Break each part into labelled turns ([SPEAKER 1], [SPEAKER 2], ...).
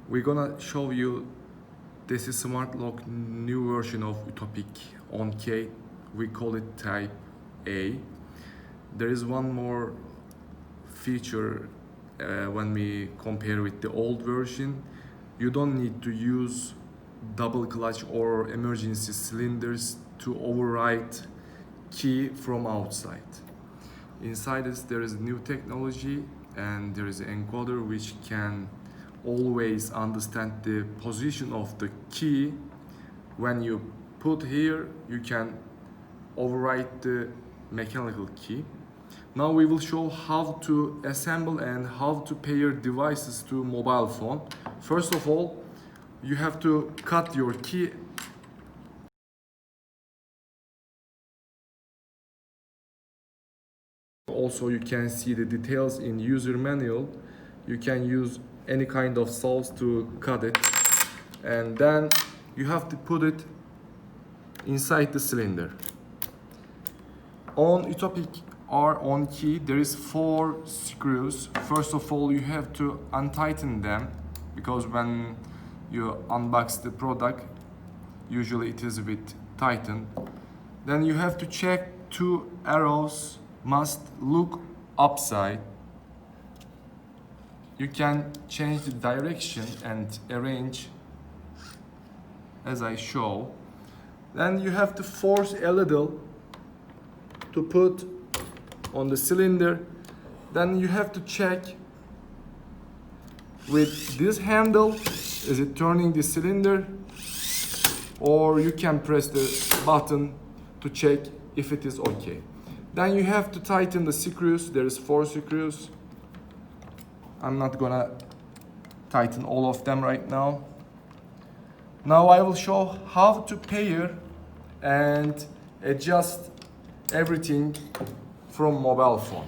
[SPEAKER 1] We're gonna show you this is smart lock new version of Utopic OK. We call it Type A. There is one more feature when we compare with the old version. You don't need to use double clutch or emergency cylinders to overwrite key from outside. Inside this there is new technology and there is an encoder which can always understand the position of the key. When you put here, you can overwrite the mechanical key. Now we will show how to assemble and how to pair devices to mobile phone. First of all, you have to cut your key. Also, you can see the details in user manual. You can use any kind of saws to cut it, and then you have to put it inside the cylinder. On Utopic-R on key there is 4 screws. First of all, you have to untighten them because when you unbox the product usually it is a bit tightened. Then you have to check 2 arrows must look upside. You can change the direction and arrange as I show. Then you have to force a little to put on the cylinder. Then you have to check with this handle, is it turning the cylinder, or you can press the button to check if it is okay. Then you have to tighten the screws. There is 4 screws. I'm not gonna tighten all of them right now. Now I will show how to pair and adjust everything from mobile phone.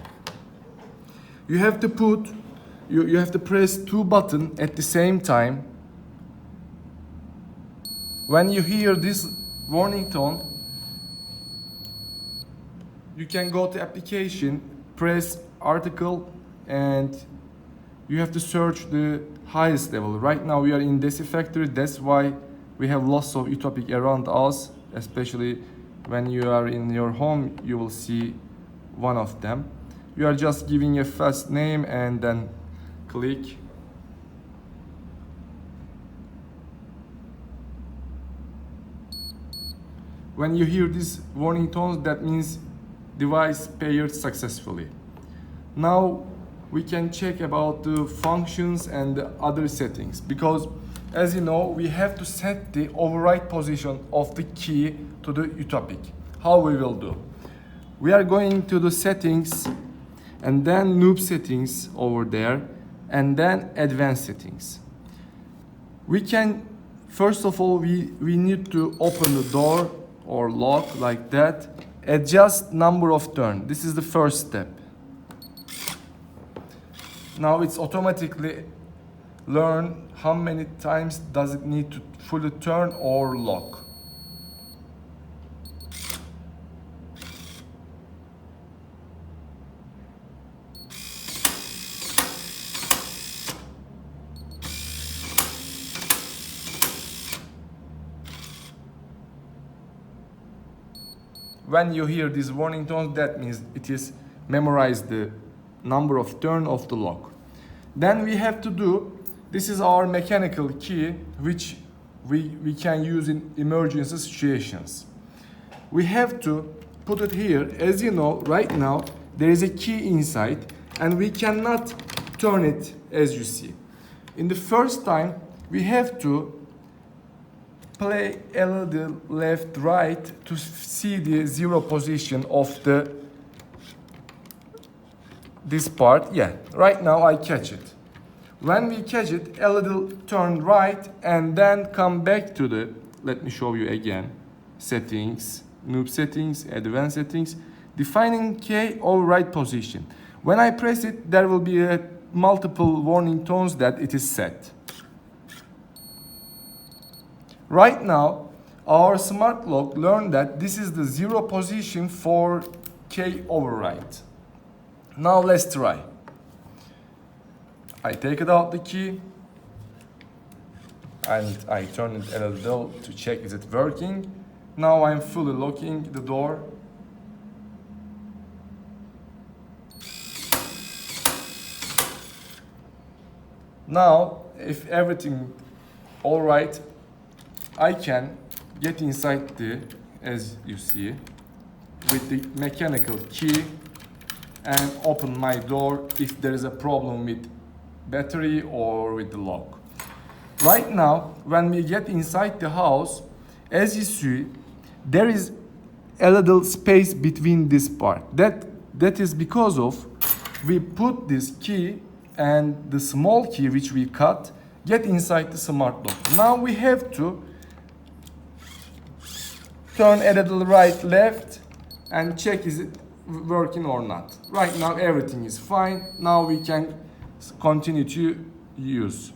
[SPEAKER 1] You have to put, you have to press 2 buttons at the same time. When you hear this warning tone, you can go to application, press article, and you have to search the highest level. Right now we are in Desi factory, that's why we have lots of Utopic around us, especially when you are in your home, you will see one of them. You are just giving a first name and then click. When you hear these warning tones, that means device paired successfully. Now we can check about the functions and the other settings, because as you know we have to set the override position of the key to the Utopic. How we will do? We are going to the settings and then noob settings over there and then advanced settings. We can, first of all, we need to open the door or lock like that. Adjust number of turn. This is the first step. Now it's automatically learn how many times does it need to fully turn or lock. When you hear these warning tones, that means it is memorized the number of turn of the lock. Then we have to do, this is our mechanical key which we can use in emergency situations. We have to put it here. As you know, right now there is a key inside and we cannot turn it as you see. In the first time we have to play a little left right to see the 0 position of this part. Yeah, right now I catch it. When we catch it, a little turn right and then come back to the, let me show you again, settings, noob settings, advanced settings, defining key override position. When I press it, there will be a multiple warning tones that it is set. Right now, our smart lock learned that this is the 0 position for key override. Now let's try. I take it out the key. and I turn it a little to check is it working. Now I'm fully locking the door. Now, if everything all right, I can get inside as you see, with the mechanical key and open my door if there is a problem with battery or with the lock. Right now, when we get inside the house, as you see, there is a little space between this part. That is because of we put this key and the small key which we cut get inside the smart lock. Now we have to turn a little right, left, and check is it working or not. Right now everything is fine. Now we can continue to use.